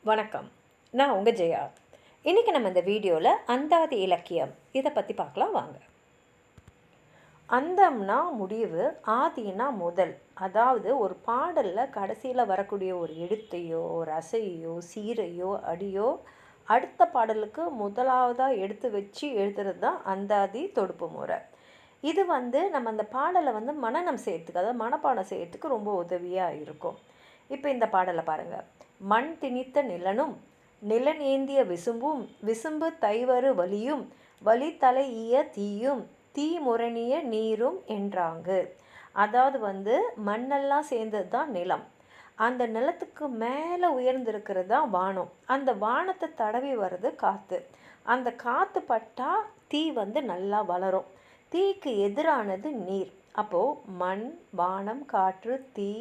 வணக்கம். நான் உங்கள் ஜெயா. இன்றைக்கி நம்ம இந்த வீடியோவில் அந்தாதி இலக்கியம் இதை பற்றி பார்க்கலாம் வாங்க. அந்தம்னா முடிவு, ஆதினா முதல். அதாவது ஒரு பாடலில் கடைசியில் வரக்கூடிய ஒரு எழுத்தையோ ஒரு அசையோ சீரையோ அடியோ அடுத்த பாடலுக்கு முதலாவதாக எடுத்து வச்சு எழுதுறது தான் அந்தாதி தொடுப்பு முறை. இது நம்ம அந்த பாடலை மனனம் செய்யறதுக்கு, அதாவது மனப்பாடம் செய்யறதுக்கு ரொம்ப உதவியாக இருக்கும். இப்போ இந்த பாடலை பாருங்கள். மண் திணித்த நிலனும் நிலனேந்திய விசும்பும் விசும்பு தைவரு வலியும் வலி தலை ஈய தீயும் தீ முரணிய நீரும் என்றாங்கு. அதாவது மண்ணெல்லாம் சேர்ந்தது தான் நிலம். அந்த நிலத்துக்கு மேலே உயர்ந்திருக்கிறது தான் வானம். அந்த வானத்தை தடவி வர்றது காற்று. அந்த காற்று பட்டால் தீ நல்லா வளரும். தீக்கு எதிரானது நீர். அப்போது மண், வானம், காற்று, தீ,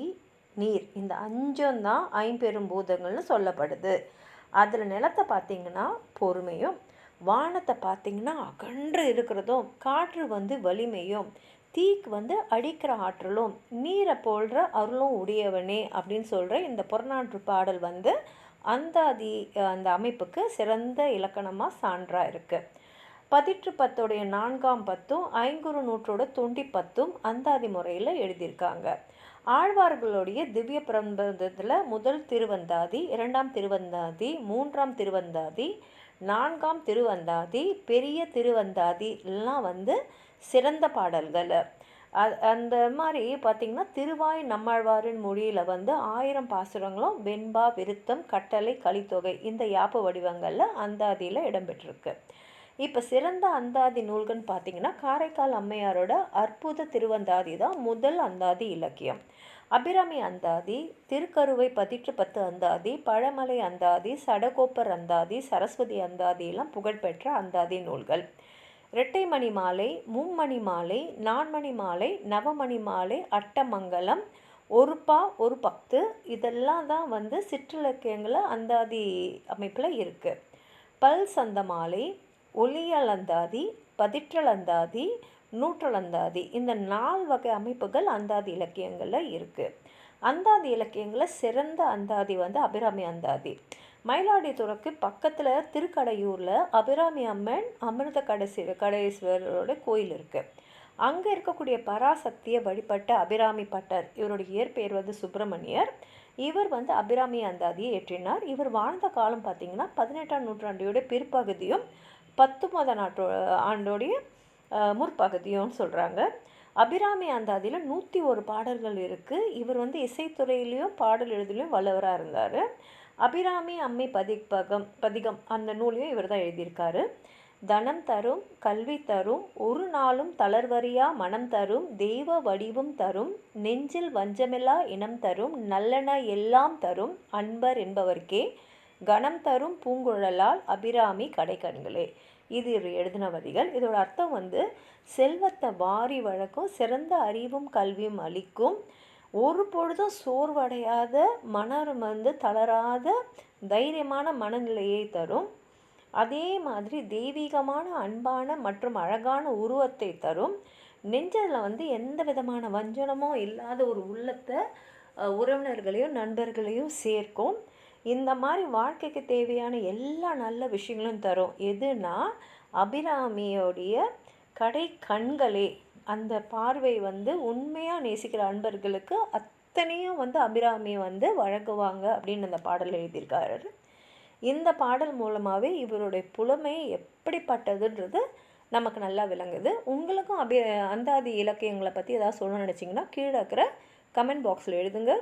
நீர், இந்த அஞ்சும் தான் ஐம்பெரும் பூதங்கள்னு சொல்லப்படுது. அதில் நிலத்தை பார்த்திங்கன்னா பொறுமையும், வானத்தை பார்த்திங்கன்னா அகன்று இருக்கிறதும், காற்று வலிமையும், தீக்கு அடிக்கிற ஆற்றலும், நீரை போல்ற அருளும் உடையவனே அப்படின்னு சொல்கிற இந்த புறநானூற்று பாடல் அந்தாதி அந்த அமைப்புக்கு சிறந்த இலக்கணமாக சான்றாக இருக்குது. பதிற்று பத்தோடைய 4ஆம் பத்தும் ஐங்குறு நூற்றோட தொண்டி பத்தும் அந்தாதி முறையில் எழுதியிருக்காங்க. ஆழ்வார்களுடைய திவ்ய பிரபந்தத்தில் முதல் திருவந்தாதி, 2ஆம் திருவந்தாதி, 3ஆம் திருவந்தாதி, 4ஆம் திருவந்தாதி, பெரிய திருவந்தாதி எல்லாம் சிறந்த பாடல்கள். அந்த மாதிரி பார்த்திங்கன்னா திருவாய் நம்மாழ்வாரின் மொழியில் 1000 பாசுரங்களும் வெண்பா, விருத்தம், கட்டளை, கலித்தொகை இந்த யாப்பு வடிவங்களில் அந்தாதியில் இடம்பெற்றிருக்கு. இப்போ சிறந்த அந்தாதி நூல்கள்னு பார்த்திங்கன்னா காரைக்கால் அம்மையாரோட அற்புத திருவந்தாதி தான் முதல் அந்தாதி இலக்கியம். அபிராமி அந்தாதி, திருக்கருவை பதிற்று பத்து அந்தாதி, பழமலை அந்தாதி, சடகோப்பர் அந்தாதி, சரஸ்வதி அந்தாதி எல்லாம் புகழ்பெற்ற அந்தாதி நூல்கள். இரட்டைமணி மாலை, மும்மணி மாலை, நான்மணி மாலை, நவமணி மாலை, அட்டமங்கலம், ஒருப்பா ஒரு பத்து இதெல்லாம் தான் சிற்றிலக்கியங்களை அந்தாதி அமைப்பில் இருக்குது. பல் சந்த மாலை, ஒளியல் அந்தாதி, பதிற்றல் அந்தாதி, நூற்றல் அந்தாதி இந்த 4 வகை அமைப்புகள் அந்தாதி இலக்கியங்களில் இருக்குது. அந்தாதி இலக்கியங்களில் சிறந்த அந்தாதி அபிராமி அந்தாதி. மயிலாடுதுறைக்கு பக்கத்தில் திருக்கடையூரில் அபிராமி அம்மன் அமிர்த கடேஸ்வரரோட கோயில் இருக்குது. அங்கே இருக்கக்கூடிய பராசக்தியை வழிபட்ட அபிராமி பட்டர், இவருடைய இயற்பெயர் சுப்பிரமணியர். இவர் அபிராமி அந்தாதியை ஏற்றினார். இவர் வாழ்ந்த காலம் பார்த்திங்கன்னா 18ஆம் நூற்றாண்டோட பிற்பகுதியும் 19ஆம் ஆண்டோடைய முற்பகுதியும் சொல்கிறாங்க. அபிராமி அந்தாதியில் 101 பாடல்கள் இருக்குது. இவர் இசைத்துறையிலையும் பாடல் எழுதிலையும் வல்லவராக இருந்தார். அபிராமி அம்மை பதிகம் அந்த நூலையும் இவர் தான் எழுதியிருக்காரு. தனம் தரும், கல்வி தரும், ஒரு நாளும் தளர்வறியா மனம் தரும், தெய்வ வடிவும் தரும், நெஞ்சில் வஞ்சமில்லா இனம் தரும், நல்லன எல்லாம் தரும், அன்பர் என்பவர்க்கே கணம் தரும் பூங்குழலால் அபிராமி கடைக்கண்களே. இது எழுதின வரிகள். இதோட அர்த்தம் செல்வத்தை வாரி வழக்கும், சிறந்த அறிவும் கல்வியும் அளிக்கும், ஒரு பொழுதும் சோர்வடையாத மனம் தளராத தைரியமான மனநிலையை தரும், அதே மாதிரி தெய்வீகமான அன்பான மற்றும் அழகான உருவத்தை தரும், நெஞ்சில் எந்த விதமான வஞ்சனமும் இல்லாத ஒரு உள்ளத்தை உறவினர்களையும் நண்பர்களையும் சேர்க்கும். இந்த மாதிரி வாழ்க்கைக்கு தேவையான எல்லா நல்ல விஷயங்களும் தரும். எதுனா அபிராமியோடைய கடை கண்களே. அந்த பார்வை உண்மையாக நேசிக்கிற அன்பர்களுக்கு அத்தனையும் அபிராமி வழங்குவாங்க அப்படின்னு அந்த பாடல் எழுதியிருக்காரு. இந்த பாடல் மூலமாகவே இவருடைய புலமை எப்படிப்பட்டதுன்றது நமக்கு நல்லா விளங்குது. உங்களுக்கும் அந்தாதி இலக்கியங்களை பற்றி ஏதாவது சொல்லணும்னு நினச்சிங்கன்னா கீழே இருக்கிற கமெண்ட் பாக்ஸில் எழுதுங்க.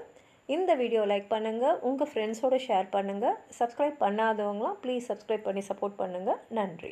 இந்த வீடியோ லைக் பண்ணுங்கள், உங்கள் ஃப்ரெண்ட்ஸோடு ஷேர் பண்ணுங்கள். சப்ஸ்கிரைப் பண்ணாதவங்களாம் ப்ளீஸ் சப்ஸ்கிரைப் பண்ணி சப்போர்ட் பண்ணுங்கள். நன்றி.